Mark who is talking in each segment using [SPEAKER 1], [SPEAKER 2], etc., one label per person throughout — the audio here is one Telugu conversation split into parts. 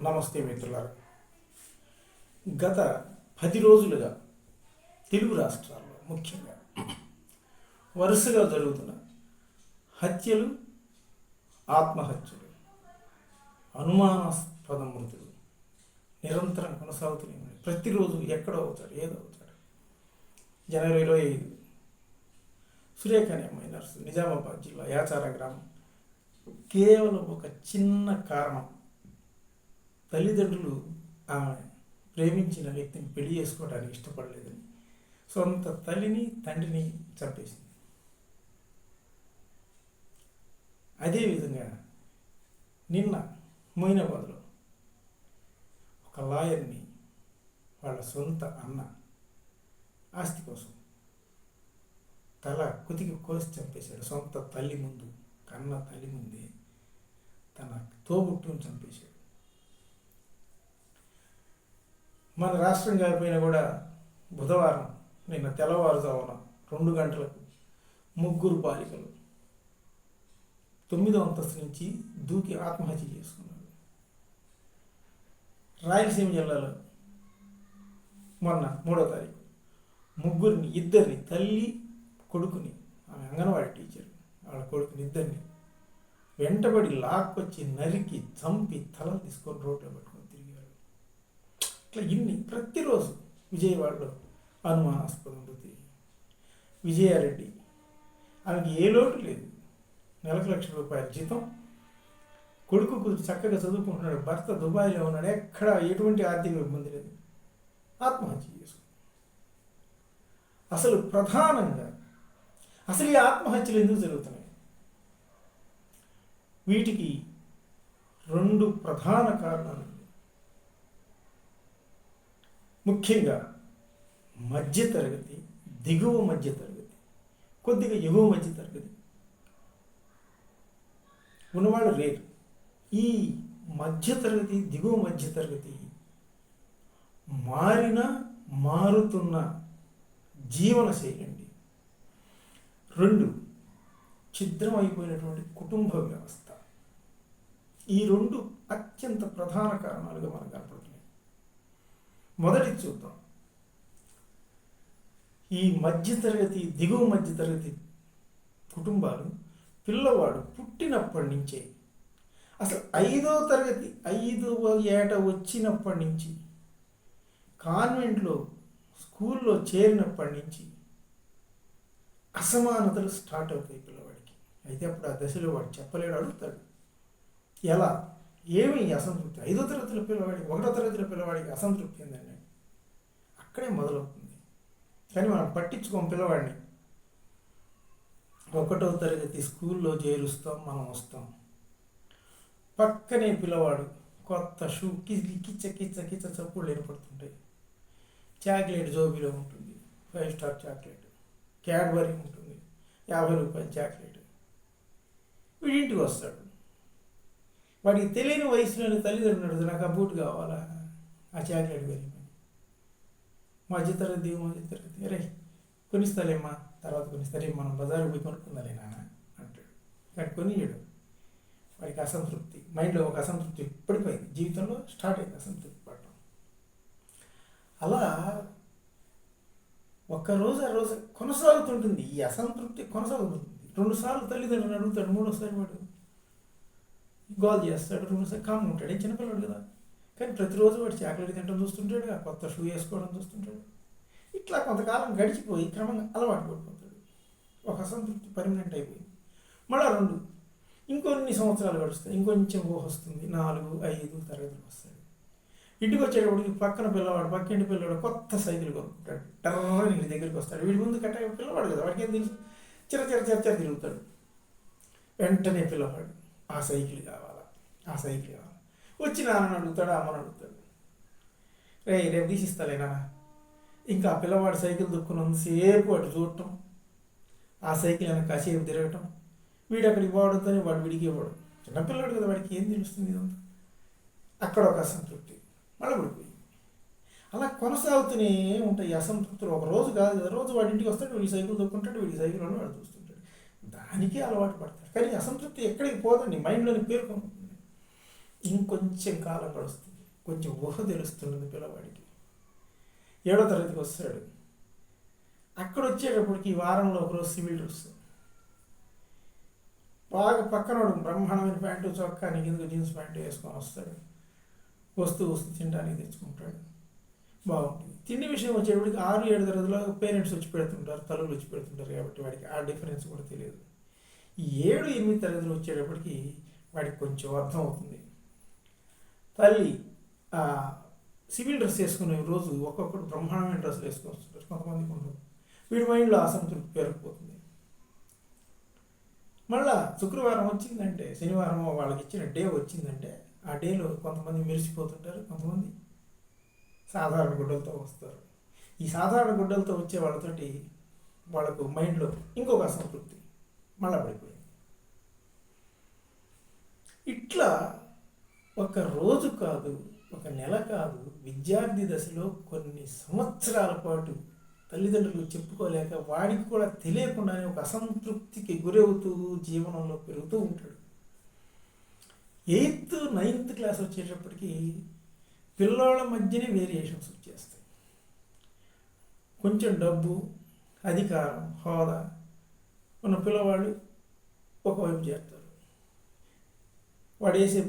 [SPEAKER 1] నమస్తే మిత్రులారా. గత 10 రోజులుగా తెలుగు రాష్ట్రాల్లో ముఖ్యంగా వరుసగా జరుగుతున్న హత్యలు, ఆత్మహత్యలు, అనుమానాస్పద మృతులు నిరంతరం కొనసాగుతున్నాయి. ప్రతిరోజు ఎక్కడో అవుతాడు, ఏదో అవుతాడు. జనవరి 25 సురేఖ అనే అమ్మాయి నర్సు, నిజామాబాద్ జిల్లా యాచార గ్రామం. కేవలం ఒక చిన్న కారణం, తల్లిదండ్రులు ఆమె ప్రేమించిన వ్యక్తిని పెళ్లి చేసుకోవడానికి ఇష్టపడలేదని సొంత తల్లిని తండ్రిని చంపేసింది. అదేవిధంగా నిన్న మొయినాబాద్లో ఒక లాయర్ని వాళ్ళ సొంత అన్న ఆస్తి కోసం తల కుతికి కోసి చంపేశాడు. సొంత తల్లి ముందు, కన్న తల్లి ముందే తన తోబుట్టుని చంపేశాడు. మన రాష్ట్రం కాకపోయినా కూడా బుధవారం నిన్న తెల్లవారుజామున 2 గంటలకు 3 బాలికలు 9వ అంతస్తు నుంచి దూకి ఆత్మహత్య చేసుకున్నారు. రాయలసీమ జిల్లాలో మొన్న 3వ తారీఖు ఇద్దరిని తల్లి కొడుకుని, ఆమె అంగన్వాడీ టీచర్, వాళ్ళ కొడుకుని ఇద్దరిని వెంటబడి లాక్కొచ్చి నరికి చంపి తలలు తీసుకొని రోడ్లో పెట్టుకొని తిరిగారు. ఇట్లా ఇన్ని ప్రతిరోజు విజయవాడలో అనుమానాస్పద మృతి. విజయారెడ్డి, ఆమెకి ఏ లోటు లేదు, నెలకు ₹1,00,000 జీతం, కొడుకు చక్కగా చదువుకుంటున్నాడు, భర్త దుబాయ్లో ఉన్నాడు, ఎక్కడ ఎటువంటి ఆర్థిక ఇబ్బంది లేదు, ఆత్మహత్య చేసుకుంది. అసలు ప్రధానంగా ఈ ఆత్మహత్యలు ఎందుకు జరుగుతున్నాయి? వీటికి 2 ప్రధాన కారణాలు. ముఖ్యంగా మధ్యతరగతి, దిగువ మధ్యతరగతి, కొద్దిగా ఎగువ మధ్యతరగతి ఉన్నవాళ్ళు లేరు. ఈ మధ్యతరగతి, దిగువ మధ్యతరగతి మారుతున్న జీవన శైలి అండి. 2 ఛిద్రమైపోయినటువంటి కుటుంబ వ్యవస్థ. ఈ 2 అత్యంత ప్రధాన కారణాలుగా మనకు కనపడుతున్నాయి. మొదటి చూద్దాం. ఈ మధ్యతరగతి, దిగువ మధ్యతరగతి కుటుంబాలు పిల్లవాడు పుట్టినప్పటి నుంచే, అసలు 5వ ఏట వచ్చినప్పటి నుంచి, కాన్వెంట్లో స్కూల్లో చేరినప్పటి నుంచి అసమానతలు స్టార్ట్ అవుతాయి పిల్లవాడికి. అయితే అప్పుడు ఆ దశలో వాడు చెప్పలేడు, అడుగుతాడు ఎలా, ఏమి అసంతృప్తి. 5వ తరగతిలో పిల్లవాడికి, 1వ తరగతిలో పిల్లవాడికి అసంతృప్తి ఏందండి, అక్కడే మొదలవుతుంది. కానీ మనం పట్టించుకోం పిల్లవాడిని. 1వ తరగతి స్కూల్లో చేరుస్తాం, మనం వస్తాం, పక్కనే పిల్లవాడు కొత్త షూ కిచ్చ కిచ్చ కిచ్చ చప్పుడు ఏర్పడుతుంటాయి. చాక్లెట్ జోబీలో ఉంటుంది, 5 స్టార్ చాక్లెట్, క్యాడ్బరీ ఉంటుంది, ₹50 చాక్లెట్. వీడింటికి వస్తాడు, వాడికి తెలియని వయసులోని తల్లిదండ్రులు నాకు ఆ బూట్ కావాలా, ఆ చాక్లెట్ వెళ్ళి మధ్యతరగతి, మధ్యతరగతి, అరే కొనిస్తాలేమ్మా, తర్వాత కొనిస్తారే, మనం బజారుకు పోయి కొనుక్కుందాలే నాన్న అంటాడు. కానీ కొనియడు. వాడికి అసంతృప్తి, మైండ్లో ఒక అసంతృప్తి పడిపోయింది, జీవితంలో స్టార్ట్ అయింది అసంతృప్తి పడటం. అలా ఒక్కరోజు ఆ రోజు కొనసాగుతుంటుంది, ఈ అసంతృప్తి కొనసాగుతుంది. 2 సార్లు తల్లిదండ్రులు అడుగుతాడు, 3వసారి వాడు గోల్ చేస్తాడు, 2సారి కామ్ ఉంటాడు, చిన్నపిల్లడు కదా. కానీ ప్రతిరోజు వాడు చాక్లెట్ తినడం చూస్తుంటాడు, ఆ కొత్త షూ వేసుకోవడం చూస్తుంటాడు. ఇట్లా కొంతకాలం గడిచిపోయి క్రమంగా అలవాటు పడిపోతాడు. ఒక అసంతృప్తి పర్మనెంట్ అయిపోయింది. మళ్ళీ 2 ఇంకొన్ని సంవత్సరాలు గడుస్తాయి, ఇంకొంచెం వస్తుంది, 4, 5 తరగతులు వస్తాడు. ఇంటికి వచ్చేటప్పటికి పక్కింటి పిల్లవాడు కొత్త సైకిల్ కొనుక్కుంటాడు, టర్రని ఇంటి దగ్గరికి వస్తాడు. వీడి ముందు కట్ట పిల్లవాడు కదా, వాడికి ఏం తెలుసు, చిర తిరుగుతాడు. వెంటనే పిల్లవాడు ఆ సైకిల్ కావాలా, వచ్చి నాన్నని అడుగుతాడు, అమ్మని అడుగుతాడు, రేపు తీసిస్తాలేనా. ఇంకా ఆ పిల్లవాడు సైకిల్ దొక్కున్నంతసేపు అటు చూడటం, ఆ సైకిల్ వెనక కాసేపు తిరగటం, వీడు అక్కడికి పోవడంతో వాడు విడికి ఇవ్వడం. చిన్నపిల్లవాడు కదా, వాడికి ఏం తెలుస్తుంది ఇదంతా. అక్కడ ఒక అసంతృప్తి మళ్ళీ పడిపోయి అలా కొనసాగుతూనే ఉంటాయి అసంతృప్తులు. ఒక రోజు కాదు కదా, రోజు వాడి ఇంటికి వస్తాడు, వీడి సైకిల్ దొక్కుంటాడు, వీడి సైకిల్ వాడు చూస్తుంటాడు, దానికే అలవాటు పడతాడు. కానీ అసంతృప్తి ఎక్కడికి పోదండి, మైండ్లోని పేర్కొంటుంది. ఇంకొంచెం కాలం గడుస్తుంది, కొంచెం ఊహ తెలుస్తుంది పిల్లవాడికి. 7వ తరగతికి వస్తాడు. అక్కడ వచ్చేటప్పటికి ఈ వారంలో ఒకరోజు సివిల్ డ్రెస్, బాగా పక్కనోడు బ్రహ్మాండమైన ప్యాంటు చొక్కా కిందకు జీన్స్ ప్యాంటు వేసుకొని వస్తాడు. వస్తూ తినడానికి తెచ్చుకుంటాడు, బాగుంటుంది. తిండి విషయం వచ్చేటప్పటికి 6-7 తరగతిలో పేరెంట్స్ వచ్చి పెడుతుంటారు, తల్లులు వచ్చి పెడుతుంటారు, కాబట్టి వాడికి ఆ డిఫరెన్స్ కూడా తెలియదు. ఈ 7-8 తరగతిలో వచ్చేటప్పటికి వాడికి కొంచెం అర్థం అవుతుంది. తల్లి సివిల్ డ్రెస్ వేసుకునే రోజు ఒక్కొక్కడు బ్రహ్మాండమైన డ్రెస్సులు వేసుకొని వస్తుంటారు, కొంతమందికి ఉండదు. వీడి మైండ్లో అసంతృప్తి పెరిగిపోతుంది. మళ్ళా శుక్రవారం వచ్చిందంటే, శనివారం వాళ్ళకి ఇచ్చిన డే వచ్చిందంటే, ఆ డేలో కొంతమంది మెరిసిపోతుంటారు, కొంతమంది సాధారణ గుడ్డలతో వస్తారు. ఈ సాధారణ గుడ్డలతో వచ్చే వాళ్ళతోటి వాళ్ళకు మైండ్లో ఇంకొక అసంతృప్తి మళ్ళా పడిపోయింది. ఇట్లా ఒక రోజు కాదు, ఒక నెల కాదు, విద్యార్థి దశలో కొన్ని సంవత్సరాల పాటు తల్లిదండ్రులు చెప్పుకోలేక వాడికి కూడా తెలియకుండానే ఒక అసంతృప్తికి గురవుతూ జీవనంలో పెరుగుతూ ఉంటాడు. 8th, 9th క్లాస్ వచ్చేటప్పటికి పిల్లోళ్ళ మధ్యనే వేరియేషన్స్ వచ్చేస్తాయి. కొంచెం డబ్బు, అధికారం, హోదా ఉన్న పిల్లవాళ్ళు ఒకవైపు చేస్తారు. వాడు వేసే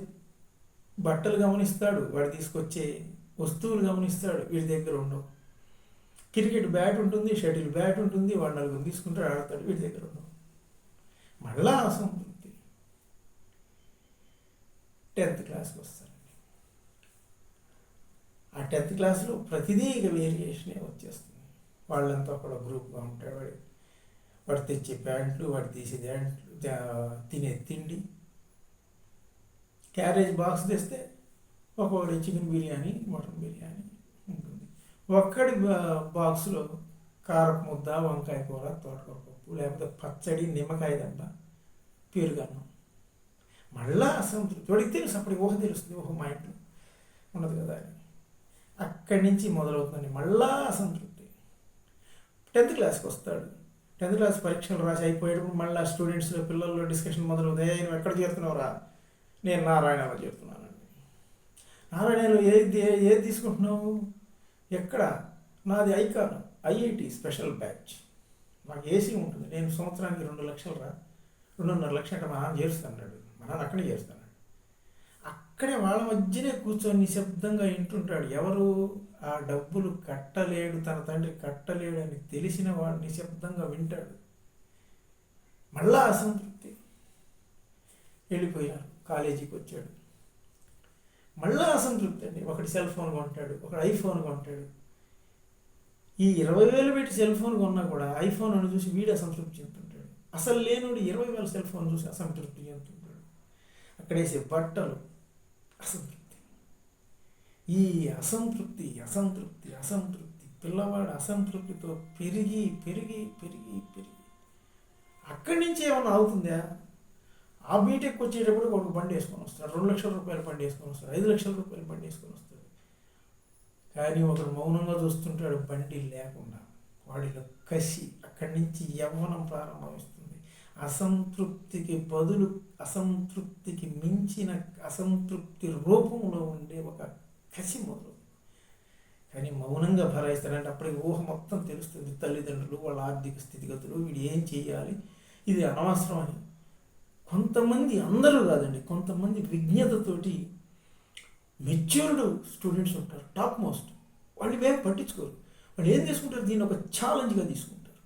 [SPEAKER 1] బట్టలు గమనిస్తాడు, వాడు తీసుకొచ్చే వస్తువులు గమనిస్తాడు, వీడి దగ్గర ఉండవు. క్రికెట్ బ్యాట్ ఉంటుంది, షటిల్ బ్యాట్ ఉంటుంది, వాడు 4 తీసుకుంటాడు, ఆడతాడు, వీడి దగ్గర ఉండవు. మళ్ళా అసంతృప్తి. 10th క్లాస్కి వస్తారండి. ఆ 10th క్లాస్లో ప్రతిదీ ఇక వేరియేషనే వచ్చేస్తుంది. వాళ్ళంతా కూడా గ్రూప్గా ఉంటాడు. వాడు తెచ్చే ప్యాంట్లు, వాడు తీసే దాంట్లు, తినే తిండి. క్యారేజ్ బాక్స్ తెస్తే ఒక్కొక్కటి చికెన్ బిర్యానీ, మటన్ బిర్యానీ ఉంటుంది. ఒక్కడి బాక్స్లో కారపు ముద్ద, వంకాయ కూర, తోటకూర పప్పు, లేకపోతే పచ్చడి, నిమ్మకాయ దండ, పెరుగన్నం. మళ్ళా అసంతృప్తి. వాడికి తెలుసు, అప్పటికి ఊహ తెలుస్తుంది, ఊహ మా ఇంట్లో ఉండదు కదా అని. అక్కడి నుంచి మొదలవుతుందండి మళ్ళా అసంతృప్తి. 10th క్లాస్కి వస్తాడు. 10th క్లాస్ పరీక్షలు రాసి అయిపోయేటప్పుడు మళ్ళీ స్టూడెంట్స్లో, పిల్లల్లో డిస్కషన్ మొదలవుతాయి. నువ్వు ఎక్కడ చేరుతున్నావురా? నేను నారాయణలో చేరుతున్నానండి. నారాయణలో ఏది తీసుకుంటున్నావు? ఎక్కడ? నాది ఐకాన్, ఐఐటి స్పెషల్ బ్యాచ్. నాకు ఏసీ ఉంటుంది. నేను సంవత్సరానికి 2 లక్షలు 2.5 లక్షలు అంటే మా నాన్న చేరుస్తాడు. మా నాన్న అక్కడే చేరుస్తాడు. అక్కడే వాళ్ళ మధ్యనే కూర్చొని నిశ్శబ్దంగా వింటుంటాడు. ఎవరు? ఆ డబ్బులు కట్టలేడు, తన తండ్రి కట్టలేడు అని తెలిసిన వాడు నిశ్శబ్దంగా వింటాడు. మళ్ళా అసంతృప్తి. వెళ్ళిపోయారు, కాలేజీకి వచ్చాడు. మళ్ళా అసంతృప్తి అండి. ఒకటి సెల్ ఫోన్ కొంటాడు, ఒకటి ఐఫోన్ కొంటాడు. ఈ 20,000 పెట్టి సెల్ ఫోన్ కొన్నా కూడా ఐఫోన్ అని చూసి వీడు అసంతృప్తి చెందుతుంటాడు. అసలు లేనుడు 20,000 సెల్ ఫోన్ చూసి అసంతృప్తి చెందుతుంటాడు. అక్కడేసే బట్టలు అసంతృప్తి. ఈ అసంతృప్తి అసంతృప్తి అసంతృప్తి పిల్లవాడు అసంతృప్తితో పెరిగి పెరిగి పెరిగి పెరిగి అక్కడి నుంచి ఏమన్నా అవుతుందా? ఆ బీటెక్ వచ్చేటప్పుడు ఒక బండి వేసుకొని వస్తాడు, 2 లక్షల రూపాయలు బండి వేసుకొని వస్తాడు, 5 లక్షల రూపాయలు బండి వేసుకొని వస్తాడు. కానీ ఒకడు మౌనంగా చూస్తుంటాడు, బండి లేకుండా. వాడిలో కసి. అక్కడి నుంచి యవ్వనం ప్రారంభమవుతుంది. అసంతృప్తికి బదులు అసంతృప్తికి మించిన అసంతృప్తి రూపంలో ఉండే ఒక కసి మొదలు. కానీ మౌనంగా భరాయిస్తాడంటే అప్పటికి ఊహ మొత్తం తెలుస్తుంది. తల్లిదండ్రులు, వాళ్ళ ఆర్థిక స్థితిగతులు, వీడు ఏం చేయాలి, ఇది అనవసరం అని. కొంతమంది, అందరూ కాదండి, కొంతమంది విజ్ఞతతోటి మెచ్యూర్డ్ స్టూడెంట్స్ ఉంటారు, టాప్ మోస్ట్. వాళ్ళు ఏం పట్టించుకోరు. వాళ్ళు ఏం తీసుకుంటారు? దీన్ని ఒక ఛాలెంజ్గా తీసుకుంటారు.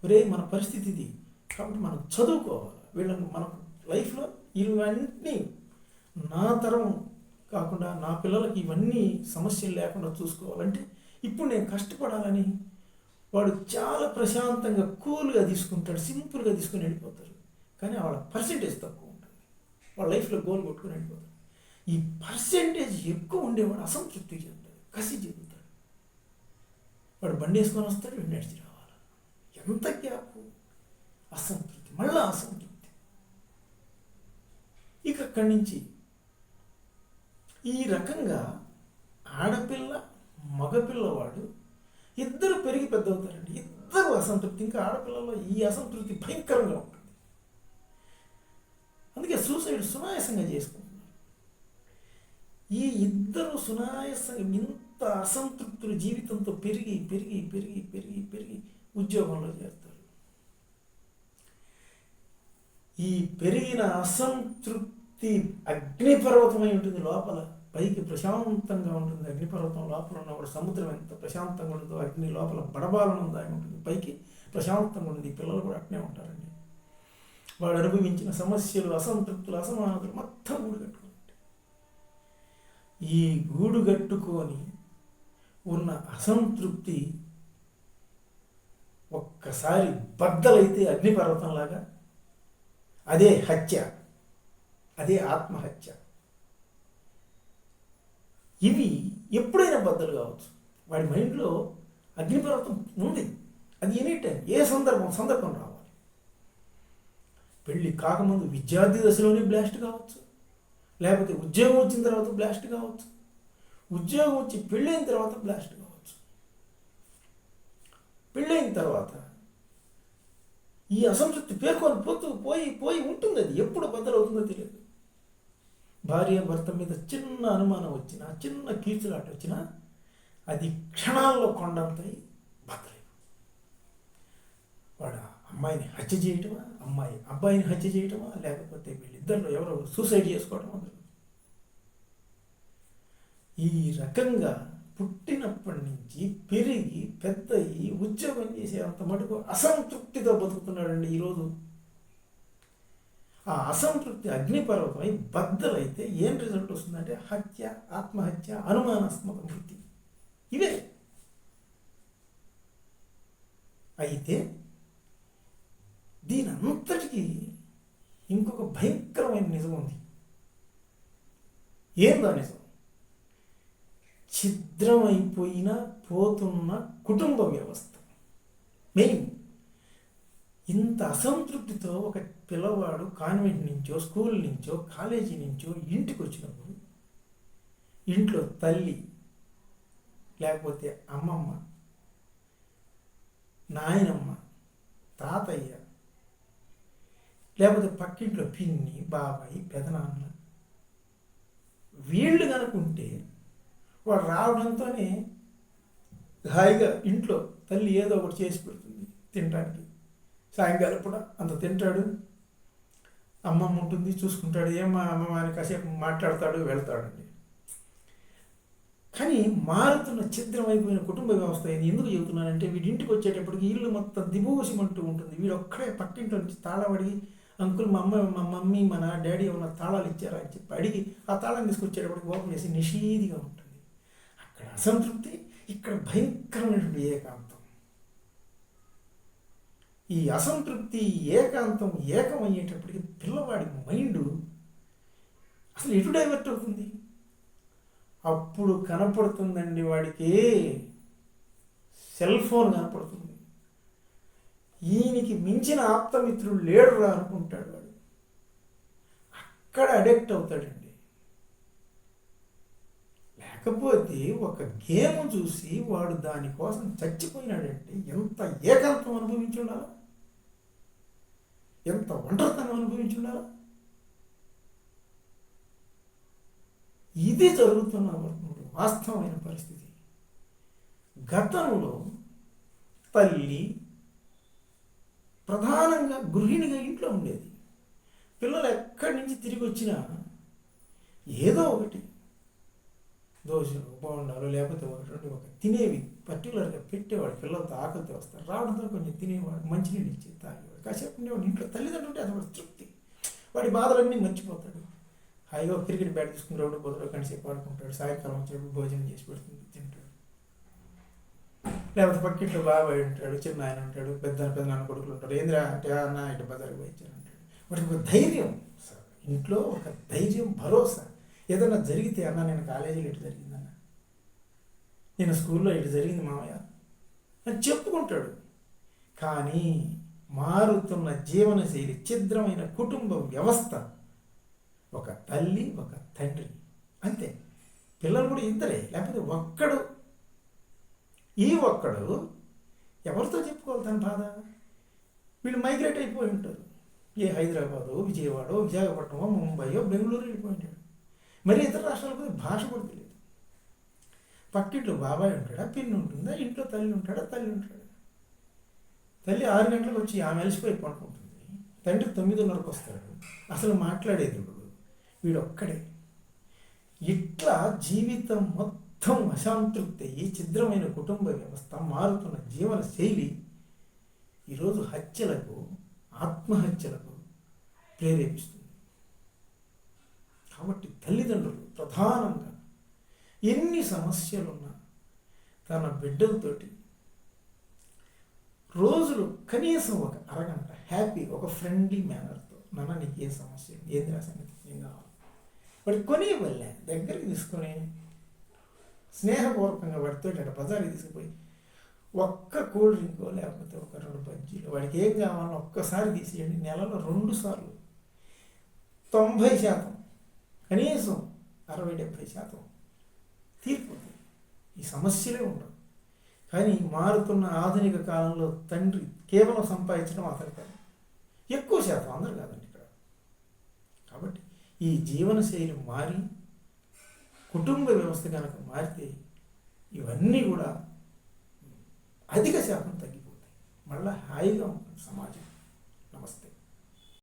[SPEAKER 1] ఒరే, మన పరిస్థితి ఇది కాబట్టి మనం చదువుకోవాలి. వీళ్ళని మన లైఫ్లో ఇవన్నీ నా తరం కాకుండా నా పిల్లలకి ఇవన్నీ సమస్యలు లేకుండా చూసుకోవాలంటే ఇప్పుడు నేను కష్టపడాలని వాడు చాలా ప్రశాంతంగా, కూల్గా తీసుకుంటాడు, సింపుల్గా తీసుకుని వెళ్ళిపోతారు. కానీ వాళ్ళ పర్సెంటేజ్ తక్కువ ఉంటుంది. వాళ్ళ లైఫ్లో గోల్ కొట్టుకుని వెళ్ళిపోతారు. ఈ పర్సెంటేజ్ ఎక్కువ ఉండేవాడు అసంతృప్తి చెందుతాడు, కసి చెందుతాడు. వాడు బండి వేసుకొని వస్తాడు, వీడు నడిచి రావాలి. ఎంత గ్యాప్! అసంతృప్తి, మళ్ళా అసంతృప్తి. ఇక అక్కడి నుంచి ఈ రకంగా ఆడపిల్ల, మగపిల్లవాడు ఇద్దరు పెరిగి పెద్ద అవుతారండి. ఇద్దరు అసంతృప్తి. ఇంకా ఆడపిల్లలో ఈ అసంతృప్తి భయంకరంగా ఉంటుంది. అందుకే సూసైడ్ సునాయాసంగా చేసుకుంటున్నారు. ఈ ఇద్దరు సునాయాసంగా ఇంత అసంతృప్తులు జీవితంతో పెరిగి పెరిగి పెరిగి పెరిగి పెరిగి ఉద్యోగంలో చేరుతారు. ఈ పెరిగిన అసంతృప్తి అగ్నిపర్వతమై ఉంటుంది లోపల. పైకి ప్రశాంతంగా ఉంటుంది అగ్నిపర్వతం, లోపల ఉన్నప్పుడు సముద్రం ఎంత ప్రశాంతంగా ఉంటుందో అగ్ని లోపల బడబాలను దాగి ఉంటుంది. పైకి ప్రశాంతంగా ఉంటుంది. ఈ పిల్లలు కూడా అట్నే ఉంటారండి. వాడు అనుభవించిన సమస్యలు, అసంతృప్తులు, అసమానతలు మొత్తం గూడు కట్టుకుంటాయి. ఈ గూడు కట్టుకొని ఉన్న అసంతృప్తి ఒక్కసారి బద్దలైతే అగ్నిపర్వతంలాగా అదే హత్య, అదే ఆత్మహత్య. ఇవి ఎప్పుడైనా బద్దలు కావచ్చు. వాడి మైండ్లో అగ్నిపర్వతం ఉంది. అది ఎనీ టైం, ఏ సందర్భం రావాలి. పెళ్ళి కాకముందు విద్యార్థి దశలోనే బ్లాస్ట్ కావచ్చు, లేకపోతే ఉద్యోగం వచ్చిన తర్వాత బ్లాస్ట్ కావచ్చు, ఉద్యోగం వచ్చి పెళ్ళైన తర్వాత బ్లాస్ట్ కావచ్చు. పెళ్ళైన తర్వాత ఈ అసంతృప్తి పేర్కొని పోయి ఉంటుంది. అది ఎప్పుడు బద్దలవుతుందో తెలియదు. భార్య భర్త మీద చిన్న అనుమానం వచ్చినా, చిన్న కీచులాట వచ్చినా అది క్షణాల్లో కొండంతై బద్దలై వాడు అమ్మాయిని హత్య చేయటమా, అమ్మాయి అబ్బాయిని హత్య చేయటమా, లేకపోతే వీళ్ళిద్దరిలో ఎవరో సూసైడ్ చేసుకోవటమా. ఈ రకంగా పుట్టినప్పటి నుంచి పెరిగి పెద్దయి ఉద్యోగం చేసే అంత మటుకు అసంతృప్తితో బతుకుతున్నాడండి ఈరోజు. ఆ అసంతృప్తి అగ్నిపర్వతమై బద్దలైతే ఏం రిజల్ట్ వస్తుందంటే హత్య, ఆత్మహత్య, అనుమానాస్పద మృతి. ఇవే. అయితే దీని అంతటికీ ఇంకొక భయంకరమైన నిజం ఉంది. ఏందా నిజం? ఛిద్రమైపోయిన పోతున్న కుటుంబ వ్యవస్థ. మెయిన్ ఇంత అసంతృప్తితో ఒక పిల్లవాడు కాన్వెంట్ నుంచో, స్కూల్ నుంచో, కాలేజీ నుంచో ఇంటికి వచ్చినప్పుడు ఇంట్లో తల్లి, లేకపోతే అమ్మమ్మ, నాయనమ్మ, తాతయ్య, లేకపోతే పక్కింట్లో పిన్ని, బాబాయి, పెదనాన్న, వీళ్ళు కనుకుంటే వాడు రావడంతోనే హాయిగా ఇంట్లో తల్లి ఏదో ఒకటి చేసి పెడుతుంది తినడానికి. సాయంకాలం కూడా అంత తింటాడు. అమ్మమ్మ ఉంటుంది, చూసుకుంటాడు. ఏమో అమ్మమ్మ అని కాసేపు మాట్లాడతాడు, వెళ్తాడండి. కానీ మారుతున్న ఛిద్రమైపోయిన కుటుంబ వ్యవస్థ ఎందుకు చెబుతున్నానంటే, వీడింటికి వచ్చేటప్పటికి ఇల్లు మొత్తం దిబోసిమంటూ ఉంటుంది. వీడు ఒక్కడే పక్కింట్లో నుంచి తాళం అంకుల్ మా మమ్మీ మా డాడీ ఏమన్నా తాళాలు ఇచ్చారా అని చెప్పి అడిగి ఆ తాళం తీసుకొచ్చేటప్పటికి ఓపెన్ చేసి నిషేధిగా ఉంటుంది. అక్కడ అసంతృప్తి, ఇక్కడ భయంకరమైనటువంటి ఏకాంతం. ఈ అసంతృప్తి, ఏకాంతం ఏకమయ్యేటప్పటికి పిల్లవాడి మైండ్ అసలు ఎటు డైవర్ట్ అవుతుంది? అప్పుడు కనపడుతుందండి వాడికి సెల్ ఫోన్ కనపడుతుంది. ఈయనకి మించిన ఆప్తమిత్రుడు లేడురా అనుకుంటాడు వాడు. అక్కడ అడిక్ట్ అవుతాడండి. లేకపోతే ఒక గేమ్ చూసి వాడు దానికోసం చచ్చిపోయినాడంటే ఎంత ఏకాంతం అనుభవించి ఉండాలా, ఎంత ఒంటరితనం అనుభవించి ఉండాలా. ఇది జరుగుతున్న వాస్తవమైన పరిస్థితి. గతంలో తల్లి ప్రధానంగా గృహిణిగా ఇంట్లో ఉండేది. పిల్లలు ఎక్కడి నుంచి తిరిగి వచ్చినా ఏదో ఒకటి దోశలు, బోండాలు, లేకపోతే ఒక తినేవి పర్టికులర్గా పెట్టేవాడు. పిల్లలతో ఆకలితో వస్తారు, రావడంతో కొంచెం తినేవాడు, మంచినీళ్ళు ఇచ్చి తాగేవాడు. కాసేపు ఉండేవాడు ఇంట్లో. తల్లిదండ్రులు ఉంటే అది తృప్తి. వాడి బాధలన్నీ మర్చిపోతాడు. హాయిగా క్రికెట్ బ్యాట్ తీసుకుని రౌండ్ పోతాడు, కనిసేపు ఆడుకుంటాడు. సాయంకాలం వచ్చేటప్పుడు భోజనం చేసి పెడుతుంది, తింటాడు. లేకపోతే పక్కింట్లో బాబాయ్ ఉంటాడు, చిన్న ఆయన ఉంటాడు, పెద్దనాన్న కొడుకులు ఉంటారు. ఏంద్రా అంటే అన్న ఇటు బజార్కి పోయించాను అంటాడు. వాడికి ఒక ధైర్యం, ఇంట్లో ఒక ధైర్యం, భరోసా. ఏదన్నా జరిగితే అన్న నేను కాలేజీలో ఇటు జరిగిందన్న, నేను స్కూల్లో ఇటు జరిగింది మామయ్య అని చెప్పుకుంటాడు. కానీ మారుతున్న జీవనశైలి, ఛిద్రమైన కుటుంబ వ్యవస్థ, ఒక తల్లి, ఒక తండ్రి, అంతే. పిల్లలు కూడా ఇద్దరే, లేకపోతే ఒక్కడు. ఈ ఒక్కడు ఎవరితో చెప్పుకోవాలి తన బాధ? వీళ్ళు మైగ్రేట్ అయిపోయి ఉంటారు. ఏ హైదరాబాదో, విజయవాడో, విశాఖపట్నమో, ముంబయో, బెంగళూరు వెళ్ళిపోయి ఉంటాడు. మరి ఇతర రాష్ట్రాలకు భాష కూడా తెలియదు. పక్కింట్లో బాబాయ్ ఉంటాడా, పిన్ని ఉంటుందా, ఇంట్లో తల్లి ఉంటాడా, తల్లి ఉంటాడా. తల్లి 6 గంటలకు వచ్చి ఆమె అలసిపోయి పడుకుంటుంది, తండ్రి 9:30కు వస్తాడు, అసలు మాట్లాడేది వీడొక్కడే. ఇట్లా జీవితం మొత్తం అసంతృప్తి అయ్యి ఛిద్రమైన కుటుంబ వ్యవస్థ, మారుతున్న జీవన శైలి ఈరోజు హత్యలకు, ఆత్మహత్యలకు ప్రేరేపిస్తుంది. కాబట్టి తల్లిదండ్రులు ప్రధానంగా ఎన్ని సమస్యలున్నా తన బిడ్డలతోటి రోజులు కనీసం ఒక అరగంట హ్యాపీగా ఒక ఫ్రెండ్లీ మేనర్తో, నాన్న నీకు ఏ సమస్య, ఏది రా సంగతి, ఏం కావాలి, వాడి కొని వెళ్ళే దగ్గరికి తీసుకొని స్నేహపూర్వకంగా వాడితో అక్కడ బజార్కి తీసుకుపోయి ఒక్క కూల్ డ్రింకో లేకపోతే ఒక 2 బజ్జీలు, వాడికి ఏం కావాలో ఒక్కసారి తీసేయండి. నెలలో 2 సార్లు 90%, కనీసం 60-70% తీరిపోతుంది. ఈ సమస్యలే ఉండవు. కానీ మారుతున్న ఆధునిక కాలంలో తండ్రి కేవలం సంపాదించడం అతని కాదు, ఎక్కువ శాతం అందరు కాదండి ఇక్కడ. కాబట్టి ఈ జీవనశైలి మారి కుటుంబ వ్యవస్థ కనుక మారితే ఇవన్నీ కూడా అధిక శాతం తగ్గిపోతాయి. మళ్ళీ హాయిగా ఉంటుంది సమాజం.